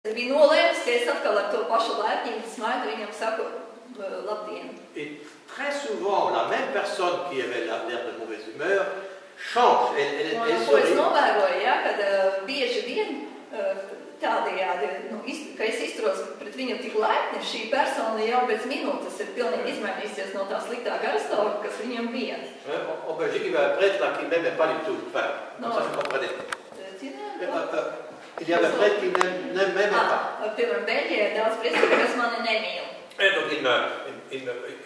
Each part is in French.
Es biju nolēmis, ka es atkal ar to pašu laipnību smaidu viņam saku labdien. Et très souvent, la même personne qui avait l'air de mauvaise humeur change. Ko es novēroju, ja, kad bieži vien tādējādi, ka es izturos pret viņu tik laipni, šī persona jau pēc minūtes ir pilnīgi izmainījusies no tā sliktā garastāvokļa, kas viņam bija. En Belgique, il y avait un prêtre là qui ne m'aimait pas du tout. Enfin, comme ça, vous comprenez. Il y avait un prêtre qui ne m'aimait pas. Piemēram, Beļģijā ir daudz priesteri, kas mani nemīl. Et donc,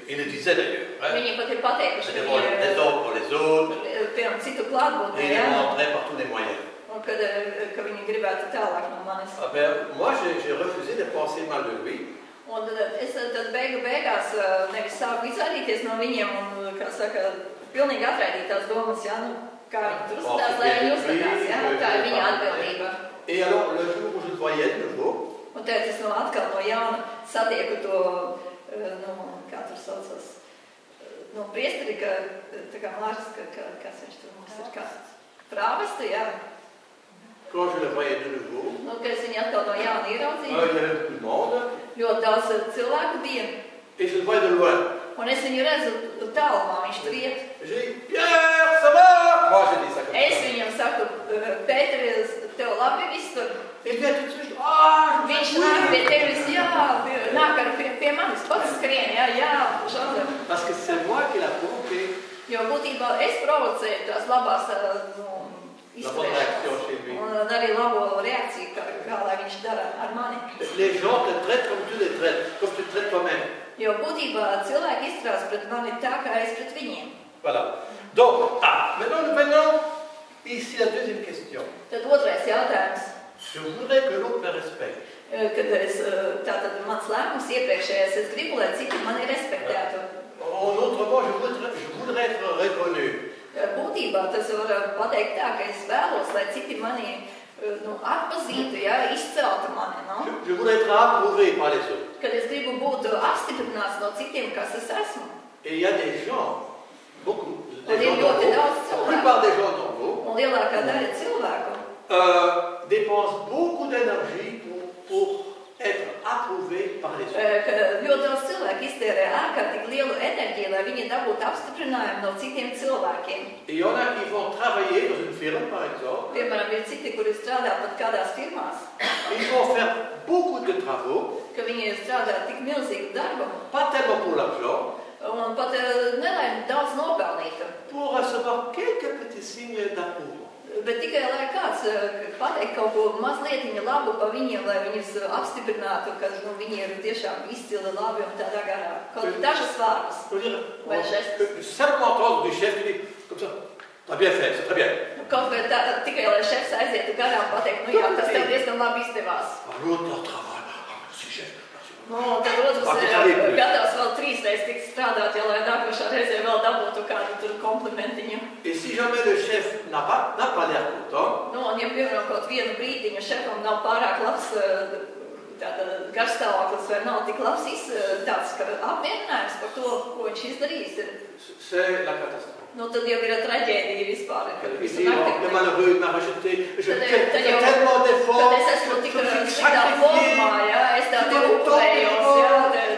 il le disait d'ailleurs. Viņi pat ir pateikuši, C'était les autres pour les autres. Piemēram, citu klātbūtnē, Et il rentrait par tous les moyens. Un ka viņi gribētu tālāk no manis. Moi, j'ai refusé de penser mal de lui. Un es tad beigās nevis sāku izvairīties no viņiem un, kā saka, pilnīgi atraidīt tās domas, ja, kā viņi tur uzstās, lai viņi uzskatās, ja, tā ir viņa atbildība. Et alors, le jour où je le voyais de nouveau, un tad es atkal no jauna satieku to, kā tur saucas, no priesteri, tā kā Māris, kas viņš tur mums ir, kā prāvestu, jā. Quand je le voyais de nouveau, kad es viņu atkal no jauna ieraudzīju, il y avait beaucoup de monde, ļoti daudz cilvēku bija, et je le voyais de loin. un es viņu redzu tālumā, viņš tur iet. J'ai dit, Pierre, ça va? Moi, j'ai dit ça comme ça. Es viņam saku, Pēteris, tev labi viss tur? Il vient tout de suite, Viņš nāk pie tevis, jā, nāk pie manis, pats skrien, jā, šādi. Parce que c'est moi qui l'a provoqué. Jo būtībā es provocēju tās labās izturēšanas. Un arī labo reakciju, kā lai viņš dara ar mani. Les gens te traitent comme tu les traites, comme tu traites toi-même. Jo būtībā cilvēki izturās pret mani tā, kā es pret viņiem. Voilà. Donc, maintenant, ici la deuxième question. Tad otrais jautājums. Je voudrais que l'autre me respecte. Kad tātad mans lēmums iepriekšējais, es gribu, lai citi mani respektētu. Autrement, je voudrais être reconnu. Būtībā tas var pateikt tā, ka es vēlos, lai citi mani atpazītu, ja, izceltu mani. No? Je voudrais être approuvé par les autres. Kad es gribu būt apstiprināts no citiem, kas es esmu. Et il y a des gens, beaucoup, Un ir ļoti daudz la plupart des gens normaux, un lielākā daļa cilvēku dépensent beaucoup d'énergie pour être approuvés par les autres. Ka ļoti daudz cilvēku iztērē ārkārtīgi lielu enerģiju, lai viņi dabūtu apstiprinājumu no citiem cilvēkiem. Et il y en a qui vont travailler dans une firme, par exemple. Piemēram, ir citi, kuri strādā pat kādās firmās. Ils vont faire beaucoup de travaux. Ka viņi strādā tik milzīgu darbu. Pas tellement pour l'argent. Un pat nelaim daudz nopelnītu. Pour recevoir quelques petits signes d'approval. Bet tikai, lai kāds pateikt kaut ko mazlietiņa labu pa viņiem, lai viņus apstiprinātu, ka viņi ir tiešām izcili labi un tādā garā. Kaut dažas vārdus. Vai žestus. Simplement entendre du chef qui dit, comme ça, t'as bien fait, c'est très bien. Kaut vai tikai, lai šefs aizietu garām pateikt, jā, tas tev diezgan labi izdevās. L'autre travail, merci chef. Tad otrs gatavs vēl 3 reizes tikt strādāt, ja lai nākošā reizē vēl dabūtu kādu tur komplimentiņu. Et si jamais le chef n'a pas l'air content, Un ja piemēram kaut vienu brīdiņu šefam nav pārāk labs garstāvoklis vai nav tik labs tāds apmierinājums par to, ko viņš izdarījis ir. C'est la catastrophe. Tad jau ir traģēdija vispār. Il dit, le malheureux, il m'a rejeté, je fais tellement d'efforts, Kad es esmu tik sliktā formā, ja, es tā te upurējos, ja,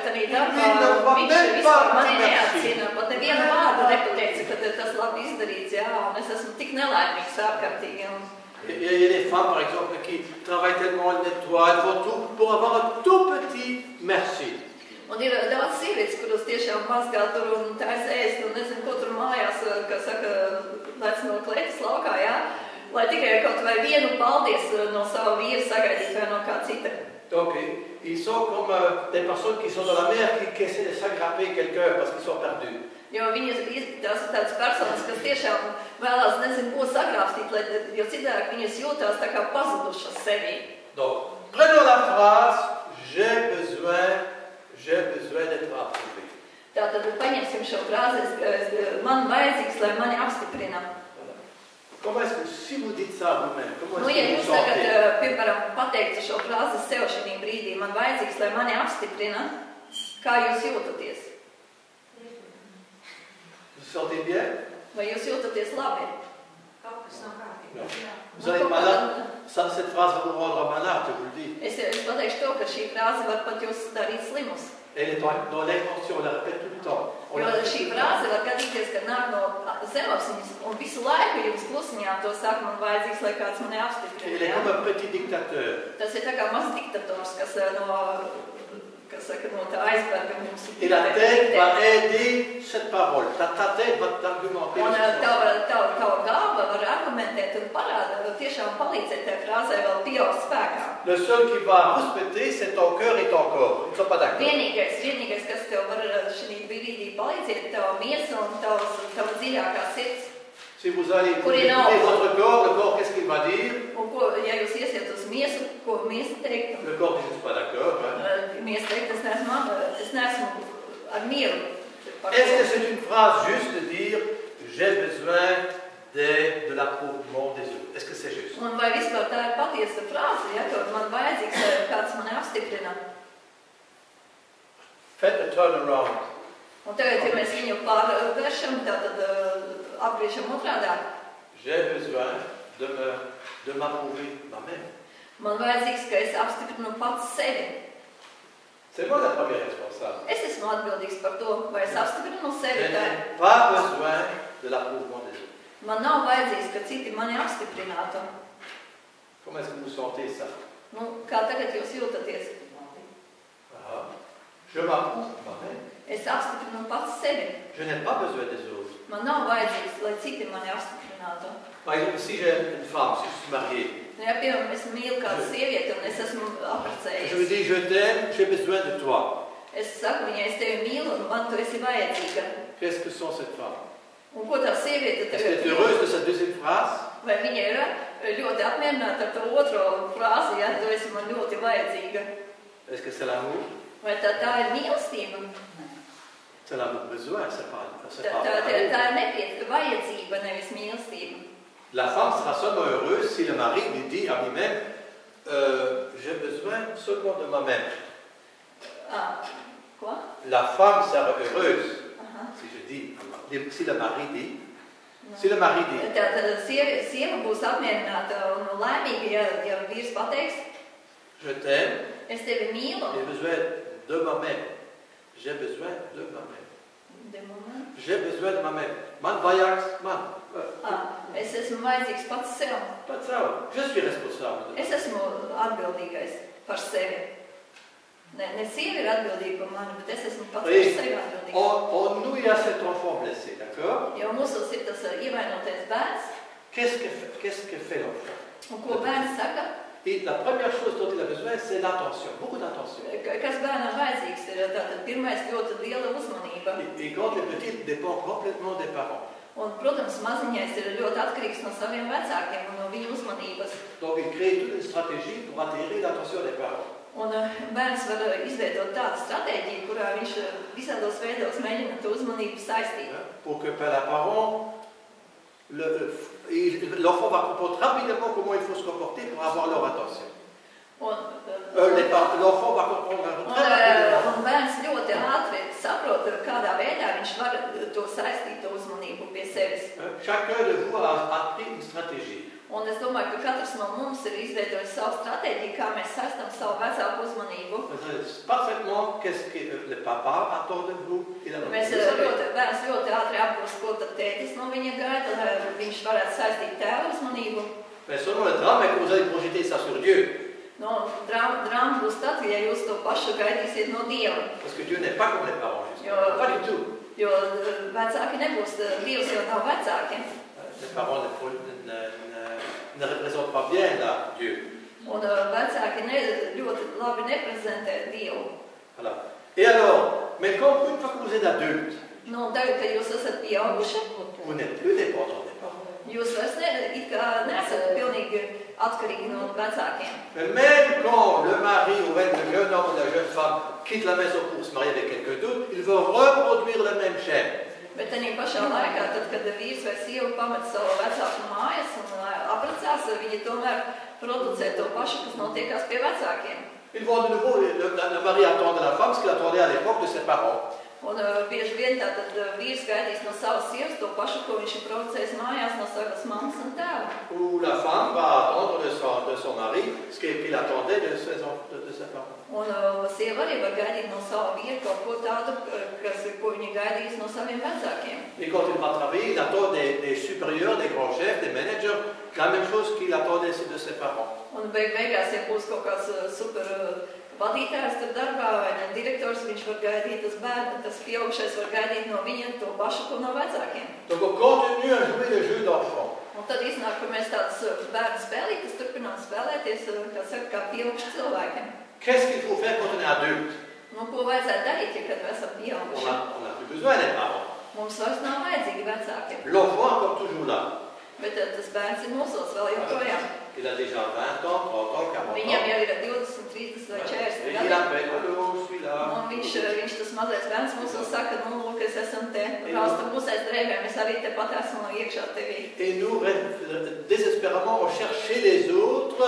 tādī darbā, viņš vispār mani neatcina, pat nevienu vārdu nepateica, ka tas labi izdarīts, ja, un es esmu tik nelaimīgs ārkārtīgi. Il y a des femmes, par exemple, qui travaillent tellement, elles nettoient, elles font tout pour avoir un tout petit merci. Un ir daudz sievietes, kuras tiešām mazgā tur un taisa ēst un nezinu, ko tur mājās, kā saka, lec no kleitas laukā, jā, lai tikai kaut vai vienu paldies no sava vīra sagaidīt vai no kā cita. Donc, ils sont comme des personnes qui sont dans la mer, qui essaient de s'aggrapper quelqu'un parce qu'ils sont perdus. Jo viņas tās ir tādas personas, kas tiešām vēlās nezinu, ko sagrābstīt, jo citādi viņas jūtās tā kā pazudušas sevi. Donc, prenons la phrase, j'ai besoin d'être approuvé. Tātad paņemsim šo frāzi, man vajadzīgs, lai mani apstiprina. Comment est-ce que, si vous dites ça vous-même, comment Ja est-ce que jūs vous tagad, sentez? piemēram, pateiktu šo frāzi sev šī brīdī, man vajadzīgs, lai mani apstiprina, kā jūs jūtaties? Vous sentez bien? Vai jūs jūtaties labi? Vous allez malade? Cette phrase va vous rendre malade, je vous le dis. Es pateikšu to, ka šī frāze var pat jūs darīt slimus. Elle est dans l'intention, on la répète tout le temps. Jo šī frāze var gadīties, ka nāk no zemapziņas, un visu laiku jums klusiņā to saka, man vajadzīgs, lai kāds mani apstiprina. Elle est comme un petit dictateur. Tas ir tā kā mazs diktators, kas no tā aizberga mums. Et la tête va aider cette parole. Ta tête va t'argumenter. Un tava galva var argumentēt un tiešām palīdzēt tai frāzē vēl pieaugt spēkā. Le seul qui va respecter, c'est ton cœur et ton corps. Ils ne sont pas d'accord. Vienīgais, kas tev var šī brīdī palīdzēt, tava miesa un tava dziļākā sirds. Si vous allez écouter votre corps, le corps, qu'est-ce qu'il va dire? Un ko, ja jūs iesiet uz miesu, ko miesa teiktu? Le corps dit, je ne suis pas d'accord. Miesa teikt, es neesmu ar mieru. Est-ce que c'est une phrase juste de dire, j'ai besoin de l'approuvement des autres? Est-ce que c'est juste? Un vai vispār tā ir patiesa frāze, ja, ka man vajadzīgs, lai kāds mani apstiprina? Faites un turnaround. Un tagad, ja mēs viņu pārvēršam, tad apgriežam otrādāk. J'ai besoin de m'approuver moi-même. Man vajadzīgs, ka es apstiprinu pats sevi. C'est moi la première responsable. Es esmu atbildīgs par to, vai es apstiprinu sevi. Je n'ai pas besoin de l'approuvement des autres. Man nav vajadzīgs, ka citi mani apstiprinātu. Comment est-ce que vous sentez ça? Nu, kā tagad jūs jūtaties? Je m'approuve moi-même. Es apstiprinu pats sevi. Je n'ai pas besoin des autres. Man nav vajadzīgs, lai citi mani apstiprinātu. Par exemple, si j'ai une femme, si je suis marié, Ja, piemēram, es mīlu kādu sievieti un es esmu apprecējies. je lui dis, je t'aime, j'ai besoin de toi. Es saku viņai, es tevi mīlu un man tu esi vajadzīga. Qu'est-ce que sent cette femme? Un ko tā sieviete Est-ce qu'elle est heureuse de sa deuxième phrase? Vai viņa ir ļoti apmierināta ar to otro frāzi, ja tu esi man ļoti vajadzīga? Est-ce que c'est l'amour? Vai tā ir mīlestība? C'est l'amour besoin, c'est pas Tā ir vajadzība, nevis mīlestība. La femme sera seulement heureuse si le mari lui dit à lui-même, j'ai besoin seulement de moi-même. Quoi? La femme sera heureuse, si je dis, si le mari dit. Si le mari dit. Tad sieva būs apmierināta un laimīga, ja vīrs pateiks, je t'aime, es tevi mīlu. J'ai besoin de moi-même. J'ai besoin de moi-même. J'ai besoin de moi-même. Man vajag, man. Es esmu vajadzīgs pats sev. Pats sev. Je suis responsable. Es esmu atbildīgais par sevi. Ne sieva ir atbildīga par mani, bet es esmu pats par sevi atbildīgs. En nous, il y a cet enfant blessé, d'accord? Jo mūsos ir tas ievainotais bērns. Qu'est-ce que fait l'enfant? Un ko bērns saka? Et la première chose dont il a besoin, c'est l'attention, beaucoup d'attention. Kas bērnam vajadzīgs ir tātad pirmais ļoti liela uzmanība. Et quand les petits dépendent complètement des parents. Un, protams, maziņais ir ļoti atkarīgs no saviem vecākiem un no viņu uzmanības. Donc il crée toute une stratégie pour attirer l'attention des parents. Un bērns var izveidot tādu stratēģiju, kurā viņš visādos veidos mēģina to uzmanību saistīt. Pour que par la parent, l'enfant va comprendre rapidement comment il faut se comporter pour avoir leur attention. L'enfant va comprendre rapidement. Un bērns ļoti ātri saprot, kādā veidā viņš var to saistīt, to uzmanību pie sevis. Chacun de vous a appris une stratégie. Un es domāju, ka katrs no mums ir izveidojis savu stratēģiju, kā mēs saistām savu vecāku uzmanību. Parfaitement, qu'est-ce que le papa attend de vous? Bērns ļoti ātri apgūst, ko tad tētis no viņa gaida, lai viņš varētu saistīt tēvu uzmanību. Mais seulement le drame est que vous allez projeter ça sur Dieu. No, drāma būs tad, ja jūs to pašu gaidīsiet no Dieva. Parce que Dieu n'est pas comme les parents, justement. Pas du tout. Jo vecāki nebūs, Dievs jau nav vecāki. Les parents ne représentent pas bien là, Dieu. Un vecāki ļoti labi neprezentē Dievu. Voilà. Et alors, mais quand une fois que vous êtes adulte, no, tagad, kad jūs esat pieauguši, vous n'êtes plus dépendant des parents. Jūs vairs neesat pilnīgi atkarīgi no vecākiem. Mais même quand le mari ou même le jeune homme ou la jeune femme quitte la maison pour se marier avec quelqu'un d'autre, il va reproduire le même schéma. Bet tajā pašā laikā, tad, kad vīrs vai sieva pamet savu vecāku mājas un apprecās, viņi tomēr producē to pašu, kas notiekās pie vecākiem. Ils vont de nouveau, le mari attend de la femme ce qu'il attendait à l'époque de ses parents. Un bieži vien tātad vīrs gaidīs no savas sievas to pašu, ko viņš ir provocējis mājās no savas mammas un tēva. Ou la femme va attendre de son mari ce qu'il attendait de ses parents. Un sieva arī var gaidīt no sava vīra kaut ko tādu, ko viņa gaidīs no saviem vecākiem. Et quand il va travailler, il attend des supérieurs, des grands chefs, des managers, la même chose qu'il attendait de ses parents. Un beigās, ja būs kaut kāds super vadītājs tur darbā vai direktors, viņš var gaidīt tas pieaugušais var gaidīt no viņa to pašu, ko no vecākiem. Donc on continue à jouer le jeu d'enfant. Un tad iznāk, ka mēs tādas bērnu spēlītes turpinām spēlēties, kā pieauguši cilvēkiem. Qu'est-ce qu'il faut faire quand on est adulte? Nu, ko vajadzētu darīt, ja kad esam pieauguši? On n'a plus besoin des parents. Mums vairs nav vajadzīgi vecāki. L'enfant est encore toujours là. Bet tas bērns ir mūsos vēl joprojām. Il a déjà 20 ans, 30 ans, 40 ans. Viņam jau ir 20, 30 vai 40 gadi. Il appelle, allô, je suis là. Un viņš tas mazais bērns mūsos saka, nu, lūk, es esam te, rausta pusēs drēbēm, es arī te pat esmu iekšā tevī. Et nous, désespérément, on cherche chez les autres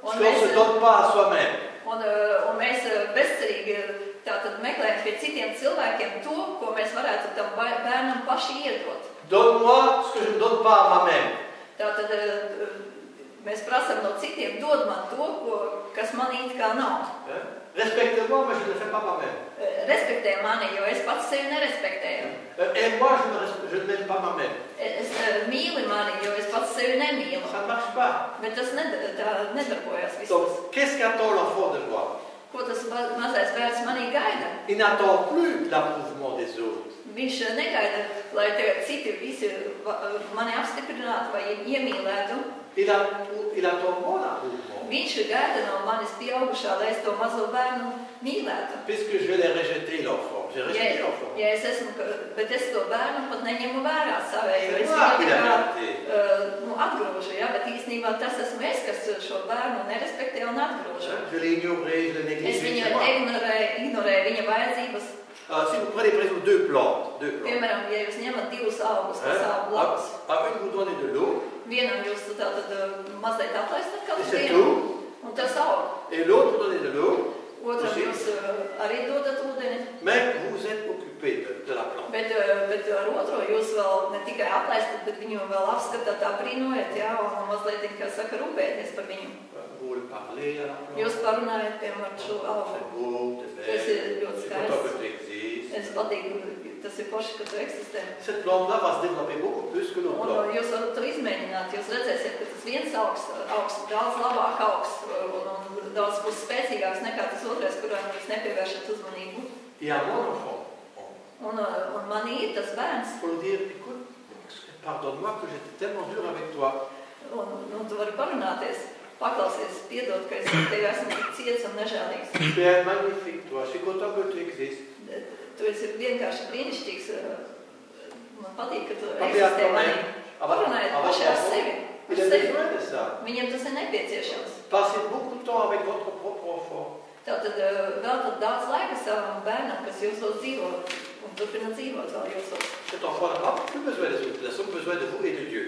ce qu'on ne se donne pas à soi-même. Un mēs bezcerīgi tātad meklējam pie citiem cilvēkiem to, ko mēs varētu tam bērnam paši iedot. Donne-moi ce que je ne donne pas à moi-même. Tātad mēs prasam no citiem, dod man to, kas man it kā nav. Respecte-moi, mais je ne le fais pas moi-même. Respektē mani, jo es pats sevi nerespektēju. Aime-moi, je ne m'aime pas moi-même. Es mīli mani, jo es pats sevi nemīlu. Ça ne marche pas. Bet tas nedarbojas visos. Donc, qu'est-ce qu'attend l'enfant de moi? Ko tas mazais bērns manī gaida? Il n'attend plus l'approuvement des autres. Viņš negaida, lai citi visi mani apstiprinātu vai iemīlētu. Il attend mon approuvement. Viņš gaida no manis pieaugušā, lai es to mazo bērnu mīlētu. Puisque je l'ai rejeté l'enfant. J'ai rejeté l'enfant. Ja es esmu, bet es to bērnu pat neņemu vērā savēju. Es viņu atgrūžu, ja, bet īstenībā tas esmu es, kas šo bērnu nerespektē un atgrūžu. Je l'ai ignoré, je l'ai négligé. Es viņu ignorēju viņa vajadzības. Si vous prenez par exemple deux plantes. Piemēram, ja jūs ņemat divus augus, kas aug blakus. À une vous donnez de l'eau. Vienam jūs tātad mazliet atlaistat kaut Et c'est tout. Un tas aug. Et l'autre vous donnez de l'eau. Otram jūs arī dodat ūdeni. Mais vous êtes occupé de la plante. Bet ar otro jūs vēl ne tikai aplaistat, bet viņu vēl apskatāt, aprīnojat, jā, un mazliet, kā saka, rūpēties par viņu. Vous le parlez à la plante. Jūs parunājat, piemēram, šo augu. Tas ir ļoti skaists. Es patīku, tas ir forši, ka tu eksistē. Cette plante-là va se développer beaucoup plus que l'autre plante. Un jūs varat to izmēģināt, jūs redzēsiet, ka tas viens augs daudz labāk augs un daudz būs spēcīgāks nekā tas otrais, kuram jūs nepievēršat uzmanību. Et à mon enfant. Un manī ir tas bērns. Pour lui dire, écoute, pardonne-moi que j'étais tellement dur avec toi. Un tu vari parunāties. Paklausies, piedod, ka es tevi esmu tik ciets un nežēlīgs. Tu es magnifique, toi. Je suis content que tu existes. Tu esi vienkārši brīnišķīgs. Man patīk, ka tu eksistē manī. Parunājiet paši ar sevi. Il a besoin de ça. Viņam tas ir nepieciešams. Passez beaucoup de temps avec votre propre enfant. Tātad veltat daudz laika savam bērnam, kas jūsos dzīvo un turpina dzīvot vēl jūsos. Cet enfant n'a plus besoin des autres. Il a seulement besoin de vous et de Dieu.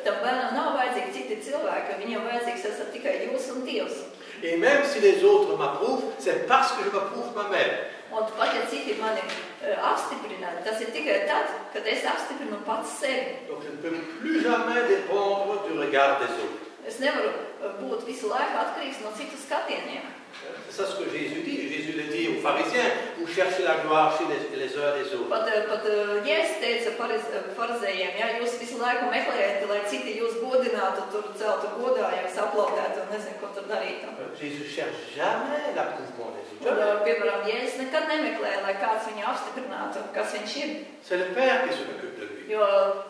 Tam bērnam nav vajadzīgi citi cilvēki, viņam vajadzīgs esat tikai jūs un Dievs. Et même si les autres m'approuvent, c'est parce que je m'approuve moi-même. Un pat, ja citi mani apstiprina, tas ir tikai tad, kad es apstiprinu pats sevi. Donc je ne peux plus jamais dépendre du regard des autres. Es nevaru būt visu laiku atkarīgs no citu skatieniem. C'est ça ce que Jésus dit. Jésus le dit aux pharisiens, vous cherchez la gloire chez les uns des autres. Pat Jēzus teica farizējiem, ja jūs visu laiku meklējat, lai citi jūs godinātu, tur celtu godā, ja jūs aplaudētu un nezinu, ko tur darītu. Jésus cherche jamais l'approuvement des autres. Un, piemēram, Jēzus nekad nemeklē, lai kāds viņu apstiprinātu, kas viņš ir. C'est le Père qui s'occupe de lui. Jo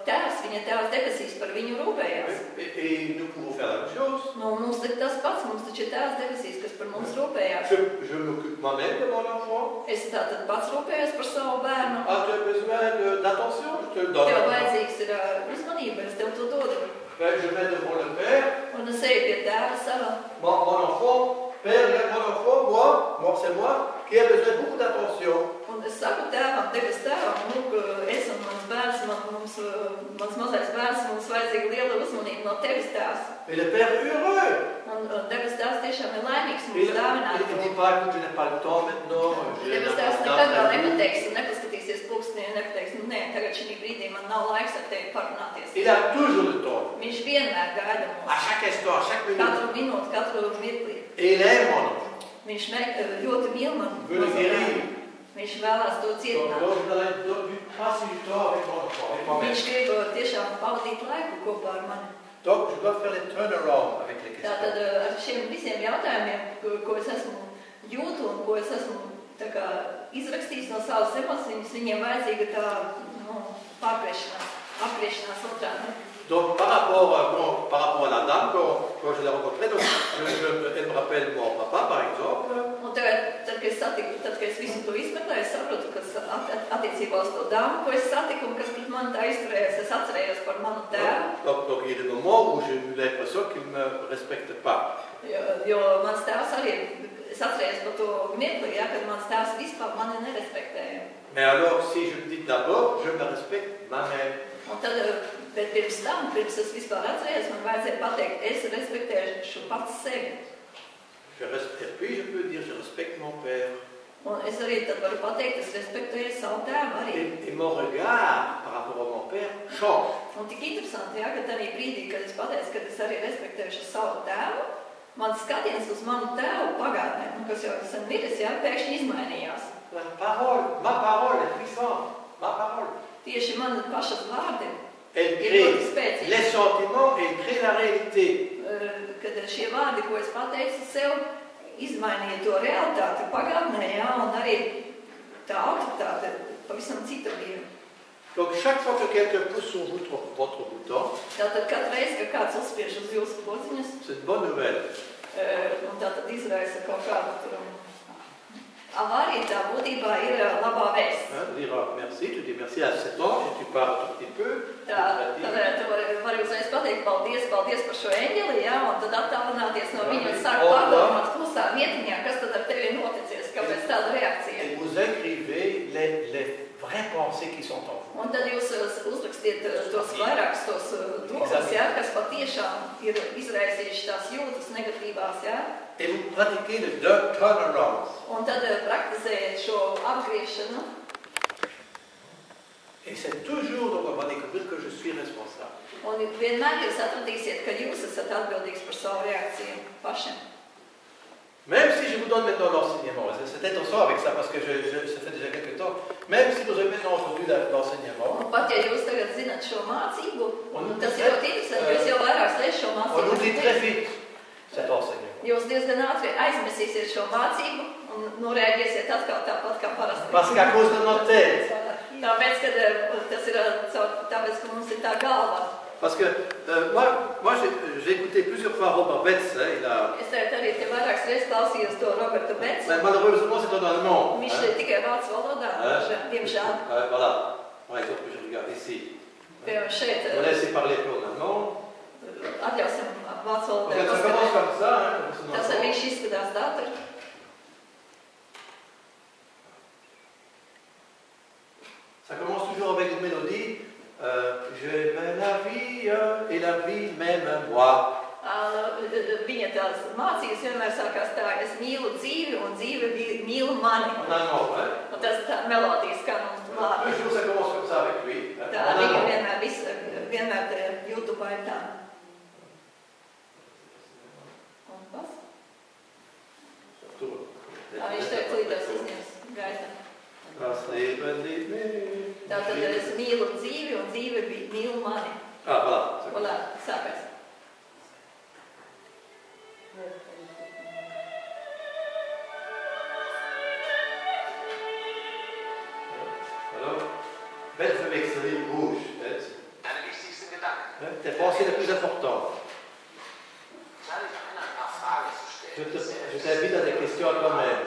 tēvs, viņa tēvs debesīs par viņu rūpējās. Et nous pouvons faire la même chose. Nu, mums ir tas pats, mums taču ir tēvs debesīs, kas par mums rūpējās. Je m'occupe moi-même de mon enfant. Es tātad pats rūpējos par savu bērnu. Ah, tu as besoin d'attention, je te le donne. Tev vajadzīgs ir uzmanība, es tev to dodu. Je vais devant le Père. Un es eju pie tēva sava. Mon enfant, Père, regarde mon enfant, moi, encore, c'est moi qui ai besoin de beaucoup d'attention. Un es saku tēvam, debes tēvam, lūk, es un mans bērns, mans mazais bērns, mums vajadzīga liela uzmanība no tevis, tēvs. Et le Père est heureux. Un debes tēvs tiešām ir laimīgs Il mums ne dāvināt. dit pas, écoute, je n'ai pas le temps maintenant. Debes tēvs nekad vēl nepateiks un nepaskatīsies pulkstenī un nepateiks, nu nē, tagad šī brīdī man nav laiks ar tevi parunāties. Il a toujours le temps. Viņš vienmēr gaida À mūs. chaque instant, à chaque minute. Katru minūti, katru mirkli. Et il aime mon enfant. Viņš ļoti mīl man. Il veut le guérir. Viņš vēlās to cietināt. Donc, je passe du temps avec mon enfant, avec moi-même. Viņš grib tiešām pavadīt laiku kopā ar mani. Donc, je dois faire les turnarounds avec les questions. Tātad ar šiem visiem jautājumiem, ko es esmu jūtu un ko es esmu tā kā izrakstījis no savas emocijas, viņiem vajadzīga tā pārgriešanās, apgriešanās otrādi. Donc, par rapport à la dame, quand je l'ai rencontrée, donc, elle me rappelle mon papa, par exemple. Un tad, kad es visu to izmeklēju, es saprotu, kas attiecībā uz to dāmu, ko es satiku un kas pret mani tā izturējās, es atcerējos par manu tēvu. Donc, il y a des moments où j'ai eu l'impression qu'il ne me respecte pas. Jo mans tēvs arī, es atcerējos par to mirkli, ja, kad mans tēvs vispār mani nerespektēja. Mais alors, si je me dis d'abord, je me respecte moi-même. Un tad, bet pirms tam, pirms es vispār atcerējos, man vajadzēja pateikt, es respektēšu pats sevi. Et puis, je peux dire, je respecte mon père. Un es arī tad varu pateikt, es respektēju savu tēvu arī. Et mon regard par rapport à mon père change. Un tik interesanti, ja, ka tādā brīdī, kad es pateicu, ka es arī respektēšu savu tēvu, mans skatiens uz manu tēvu pagātnē, kas jau sen miris, ja, pēkšņi izmainījās. Ma parole est puissante. Ma parole. Tieši man pašas vārdi Elle ir crée ļoti spēcīgi. les sentiments et elle crée la réalité. Kad šie vārdi, ko es pateicu sev, izmainīja to realitāti pagātnē, ja, un arī tā autoritāte pavisam cita bija. Donc chaque fois que quelqu'un pousse sur votre bouton, Tātad katru reizi, ka kāds uzspiež uz jūsu podziņas, c'est une bonne nouvelle. un tātad izraisa kaut kādu tur avāriju, tā būtībā ir labā vēsts. Tu diras merci, tu dis merci à cet ange et tu pars un tout petit peu. Tu vari uzreiz pateikt paldies par šo eņģeli, ja, un tad attālināties no viņa un sāk pārdomāt klusā vietiņā, kas tad ar tevi noticies, kāpēc tāda reakcija. Et vous écrivez les vraies pensées qui sont en vous. Un tad jūs uzrakstiet tos vairākus tos domas, ja, kas patiešām ir izraisījuši tās jūtas negatīvās, ja. Et vous pratiquez le turnaround. Un tad praktizējiet šo apgriešanu. Et c'est toujours, donc on va découvrir que je suis responsable. Un vienmēr jūs atradīsiet, ka jūs esat atbildīgs par savu reakciju pašiem. Même si je vous donne maintenant l'enseignement, c'est intéressant avec ça parce que ça fait déjà quelques temps, même si vous avez maintenant aujourd'hui l'enseignement, Un pat ja jūs tagad zināt šo mācību, tas ir ļoti interesanti, jo jūs jau vairākas reizes šo on oublie très mācību. vite cet enseignement. Jūs diezgan ātri aizmirsīsiet šo mācību un noreaģēsiet atkal tāpat kā parasti. Parce qu'à cause de notre tête. Tāpēc, ka mums ir tā galva. Parce que moi j'ai écouté plusieurs fois Robert Betz, il a... Es tagad arī te vairākas reizes klausījos to Robertu Betsu. Mais malheureusement c'est en allemand. Viņš ir tikai vācu valodā, diemžēl. Voilà, par exemple, je regarde ici. Piemēram, šeit On laisse parler peu en allemand. atļausim vācu Ça commence valodā. comme ça, Tas arī viņš izskatās tā tur. Ça commence toujours avec une mélodie. J'aime la vie et la vie m'aime moi. Viņa tās mācības vienmēr sākās tā, es mīlu dzīvi un dzīve mīlu mani. En allemand, hein? Un tas tā melodijas kā mums vārdi. Toujours ça commence comme ça avec lui. Hein? Tā En viņa allemand. vienmēr YouTube ir tā. Un kas? Viņš tev klīdās uzņems gaitā. Das Leben liebt mich. Tātad es mīlu dzīvi un dzīve mīlu mani. Ah, voilà. Voilà, sākās. Alors, belle verwechseling rouge. Deine wichtigsten Gedanken. Tes pensées les plus importantes. Sei dich an, ein paar Fragen zu stellen. Je t'invite à des questions à toi-même.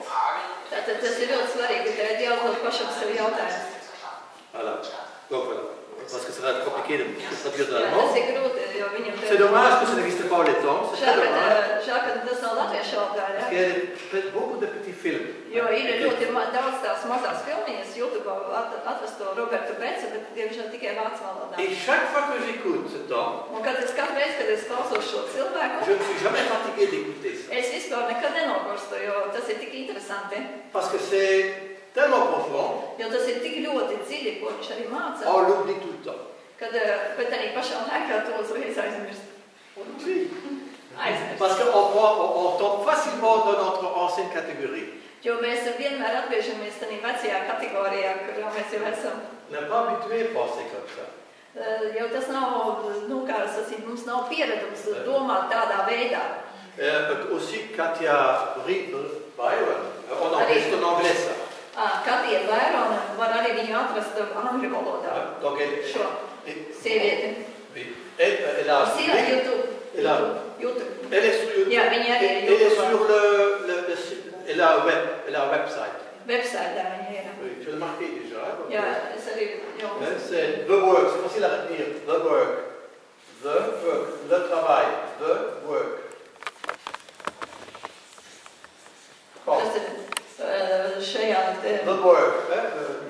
Fragen, Tātad tas ir ļoti svarīgi, ka tev jāuzdod pašam sev jautājumus. Voilà. Donc voilà. parce que ça va être compliqué de traduire de Jā, l'allemand. tas ir grūti, jo viņam C'est dommage que ça n'existe pas au letton, c'est très dommage. Žēl, ka tas nav latviešu valodā, Parce jā. qu'il y a fait beaucoup de petits films. Jo ir ļoti daudz tās mazās filmiņas, YouTube atrast to Robertu Becu, bet diemžēl tikai vācu valodā. Et chaque fois que j'écoute ce temps, Un katru reizi, kad es klausos šo cilvēku, je ne suis jamais fatigué d'écouter ça. es vispār nekad nenogurstu, jo tas ir tik interesanti. Parce que c'est tellement profond, Jo tas ir tik ļoti dziļi, ko viņš arī māca, on l'oublie tout le temps. bet arī pašā laikā to uzreiz aizmirst. On l'oublie. Aizmirst. Parce qu'on tombe facilement dans notre ancienne catégorie. Jo mēs vienmēr atgriežamies tādā vecajā kategorijā, kurā mēs jau esam. On n'est pas habitué à penser comme ça. Jo tas nav, kā es sacītu, mums nav pieredums domāt tādā veidā. Aussi, Katia Byron, on enregistre en anglais ça. Katija Bērona var arī viņu atrast angļu valodā. Donc Šo sievieti. oui, elle a Mums ir YouTube. Elle a- YouTube. Elle est sur YouTube. Jā, viņa arī ir Elle est YouTube. sur le site. Elle a un website. Websaitā viņa ir. Oui, je l'ai marqué déjà. Donc, Jā, es arī jau. c'est The Work, c'est facile à retenir. The Work. The Work. Le travail. The Work. Bon. Tas ir šajā te. The Work.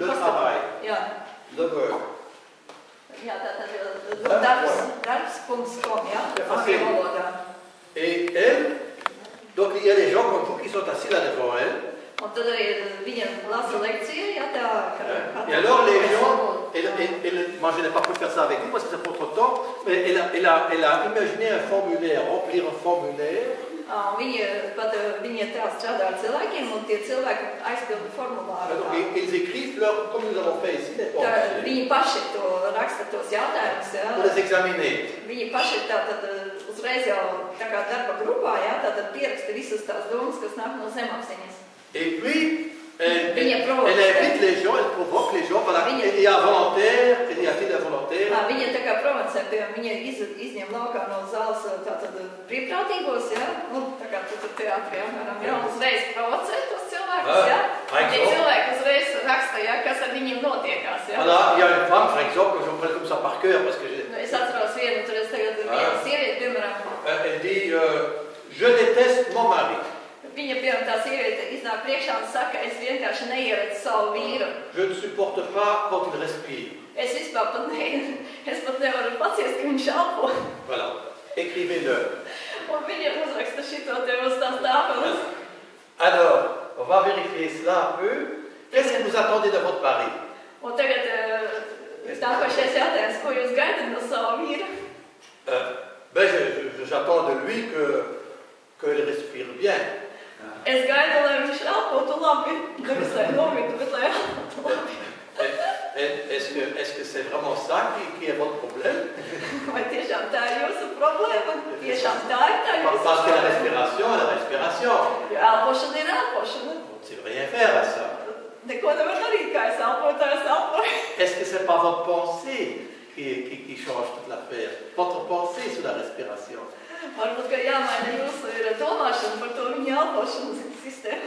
Le travail. Jā, The Work. jā, tātad darbs.com, jā, C'est angļu facile. valodā. Et elle, donc il y a des gens comme vous qui sont assis là devant elle. Un tad arī viņa lasa lekciju, jā, tā. Et alors les gens, moi je n'ai pas pu faire ça avec vous parce que ça prend trop de temps, mais elle a imaginé un formulaire, remplir un formulaire. Viņa tā strādā ar cilvēkiem, un tie cilvēki aizpilda formulāru. Donc, ils écrivent comme nous avons fait ici, les Tā, pensées, viņi paši to raksta tos jautājumus, pour les examiner. Viņi paši tātad uzreiz jau tā kā darba grupā, jā, tātad pieraksta visas tās domas, kas nāk no zemapziņas. Et puis, elle Viņa provoke. invite les gens, elle provoque les gens. Voilà. Il y a volontaire, il y a-t-il un volontaire? Viņa tā kā provocē, piemēram, viņa izņem laukā no zāles tātad brīvprātīgos, jā, tā kā tu tur teātrī, jā, uzreiz provocē tos cilvēkus, jā. Tie cilvēki uzreiz raksta, jā, kas ar viņiem notiekās, jā. Voilà, il y a une femme, par exemple, je reprends comme ça par cœur, parce que Es atceros vienu, tur es tagad vienu sievieti, piemēram, elle dit, je déteste mon mari. viņa, piemēram, tā sieviete iznāk priekšā un saka, es vienkārši neieredzu savu vīru. Je ne supporte pas quand il respire. Es vispār pat nevaru paciest, ka viņš elpo. Voilà, écrivez-le. Un viņa uzraksta šito te uz tās tāfeles. Alors, on va vérifier cela un peu. Qu'est-ce que vous attendez de votre mari? Un tagad nākošais jautājums, ko jūs gaidat no sava vīra? J'attends de lui qu'il respire bien. Es gaidu, lai viņš elpotu labi, nevis lai nomitu, bet lai elpotu labi. Est-ce que c'est vraiment ça qui est votre problème? Vai tiešām tā ir jūsu problēma? Tiešām tā ir tā jūsu Parce que la problēma? respiration. Jo elpošana ir elpošana. On ne sait rien faire à ça. Neko nevar darīt, kā es elpoju, tā es elpoju. Est-ce que c'est pas votre pensée qui change toute l'affaire? Votre pensée sur la respiration. Varbūt, ka jāmaina jūsu ir domāšana par to viņa elpošanas sistēmu.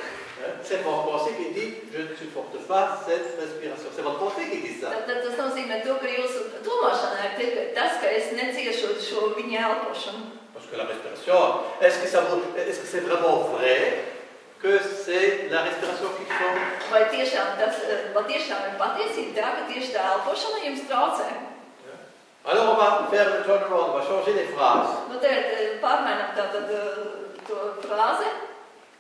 C'est votre pensée qui dit je ne supporte pas cette respiration. C'est votre pensée qui dit ça. Tad tas nozīmē to, ka jūsu domāšanā ir tikai tas, ka es neciešu šo viņa elpošanu. Parce que la respiration, est-ce que c'est vraiment vrai que c'est la respiration qui change? Vai tiešām ir patiesība tā, ka tieši tā elpošana jums traucē? Alors on va faire le turnaround, on va changer les phrases. Nu, te pārmainām tātad to frāzi.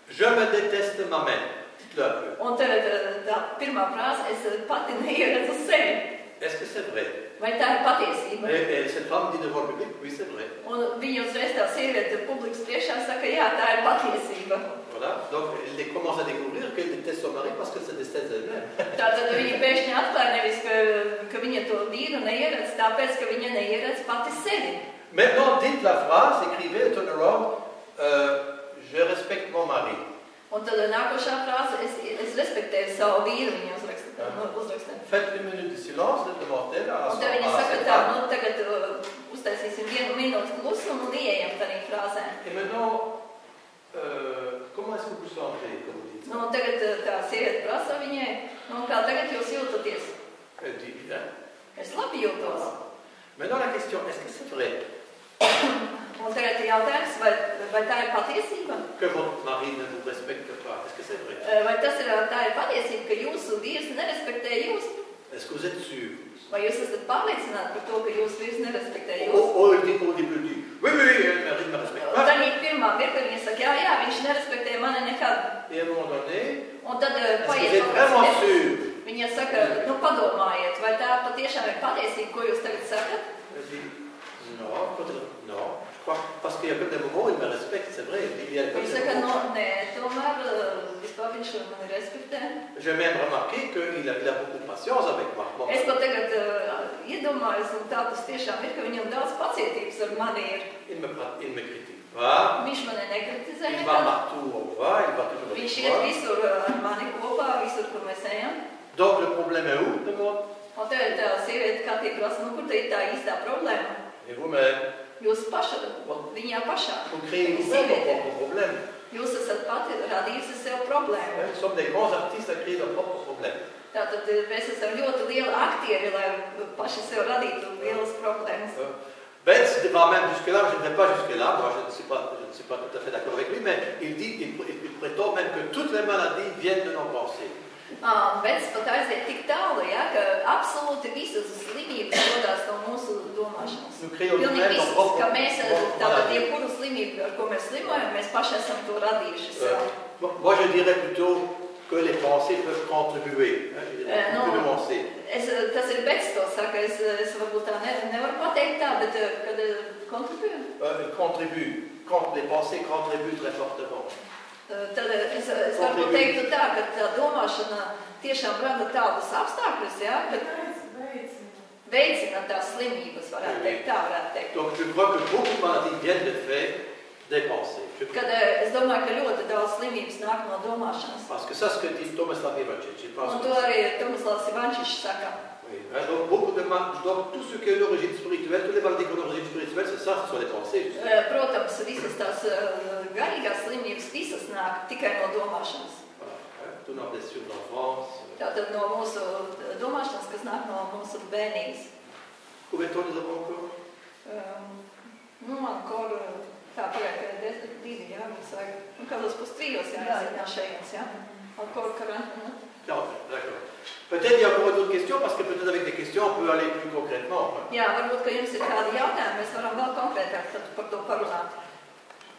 Je me déteste ma mère. Dites-le un peu. Un tagad tā pirmā frāze, es pati neieredzu sevi. Est-ce que c'est vrai? Vai tā ir patiesība? Et cette femme dit devant le public, oui c'est vrai. Un viņa uzreiz tā sieviete publikas priekšā saka, jā, tā ir patiesība. Voilà, donc elle commence à découvrir qu'elle déteste son mari parce que se déteste elle-même. Tātad viņa pēkšņi atklāja nevis, ka viņa to vīru neieredz, tāpēc, ka viņa neieredz pati sevi. Maintenant, dites la phrase, écrivez le turnaround, je respecte mon mari. Un tad nākošā frāze, es respektēju savu vīru, viņa uzrakstē. Faites une minute de silence, demandez à Un tad viņa saka tā, nu tagad uztaisīsim 1 minūti klusumu un ieejam tādā frāzē. Et maintenant, comment est-ce que vous sentez, comme vous dites? Nu, tagad tā sieviete prasa viņai, nu, kā tagad jūs jūtaties? Elle dit bien. Es labi jūtos. Maintenant, la question, est-ce que c'est vrai Un tagad ir jautājums, vai tā ir patiesība? que votre mari ne vous respecte pas? Est-ce que c'est vrai? Vai tā ir patiesība, ka jūsu vīrs nerespektē jūs? Est-ce que vous êtes sûr? Vai jūs esat pārliecināti par to, ka jūsu vīrs nerespektē jūs? Il dit, oui, elle ne me respecte Un pas. tad pirmā mirklī viņa saka, jā, viņš nerespektē mani nekad. Et à un moment donné, Un tad est-ce que paiet vous êtes kaut vraiment kāds sûr? mirklis. Viņa saka, nu padomājiet, vai tā patiešām ir patiesība, ko jūs tagad sakat? Elle dit, non, je crois, parce qu'il y a comme des moments où il me respecte, c'est vrai. Il y a comme Viņa des saka, moments. nē, tomēr vispār viņš mani respektē. J'ai même remarqué qu'il a beaucoup de patience avec moi. Es pat tagad iedomājos, un tā tas tiešām ir, ka viņam daudz pacietības ar mani ir. Il me critique pas. Viņš mani nekritizē Il va nekad. partout où on va, il va toujours Viņš avec iet moi. visur ar mani kopā, visur, kur mēs ejam. Donc le problème est où, demande? Un tev ir tā sieviete, kā tie prasa, nu, kur te ir tā īstā problēma? Et vous-même, Jūs paša, viņā pašā. vous créez Viņa vous-même vos sieviete. propres problèmes. Jūs esat pati radījusi sev problēmu. Nous sommes des grands artistes à créer leurs propres problèmes. Tātad mēs esam ļoti lieli aktieri, lai paši sev radītu lielas problēmas. Benz va même jusque-là, je ne vais pas jusque-là, moi je ne suis pas tout à fait d'accord avec lui, mais il prétend même que toutes les maladies viennent de nos pensées. Bet pat aiziet tik tālu, ja, ka absolūti visas slimības rodās no mūsu domāšanas. Pilnīgi visas, ka mēs tātad jebkuru slimību, ar ko mēs slimojam, mēs paši esam to radījuši sev. Moi je dirais plutôt que les pensées peuvent contribuer. Tas ir Bets to saka, es varbūt tā nevaru pateikt tā, bet kad contribue, les pensées contribuent très fortement. Tad es varbūt teiktu tā, ka tā domāšana tiešām rada tādus apstākļus, ja, kad veicina tās slimības, varētu teikt, tā varētu teikt. Donc je crois que beaucoup de maladies viennent de fait des pensées. Kad es domāju, ka ļoti daudz slimības nāk no domāšanas. Parce que ça, ce que dit Tomislav Ivančić, je pense. Un to arī Tomislavs Ivančić saka. Oui. Donc tout ce qui est l'origine spirituelle, toutes les maladies qui ont l'origine spirituelle, c'est ça, ce sont les pensées. Protams, visas tās garīgās slimības, visas nāk tikai no domāšanas. Tout nos blessures d'enfance. Tātad no mūsu domāšanas, kas nāk no mūsu bērnības. Combien de temps nous avons encore? Encore, tā pagāja, ka 2, jā, mums vajag, kādos 2:30 jāiziet no šejienes, jā. Encore 40 minutes. Non, d'accord. Peut-être il y a encore d'autres questions, parce que peut-être avec des questions, on peut aller plus concrètement. Jā, varbūt, ka jums ir kādi jautājumi, mēs varam vēl konkrētāk par to parunāt,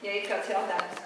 ja ir kāds jautājums.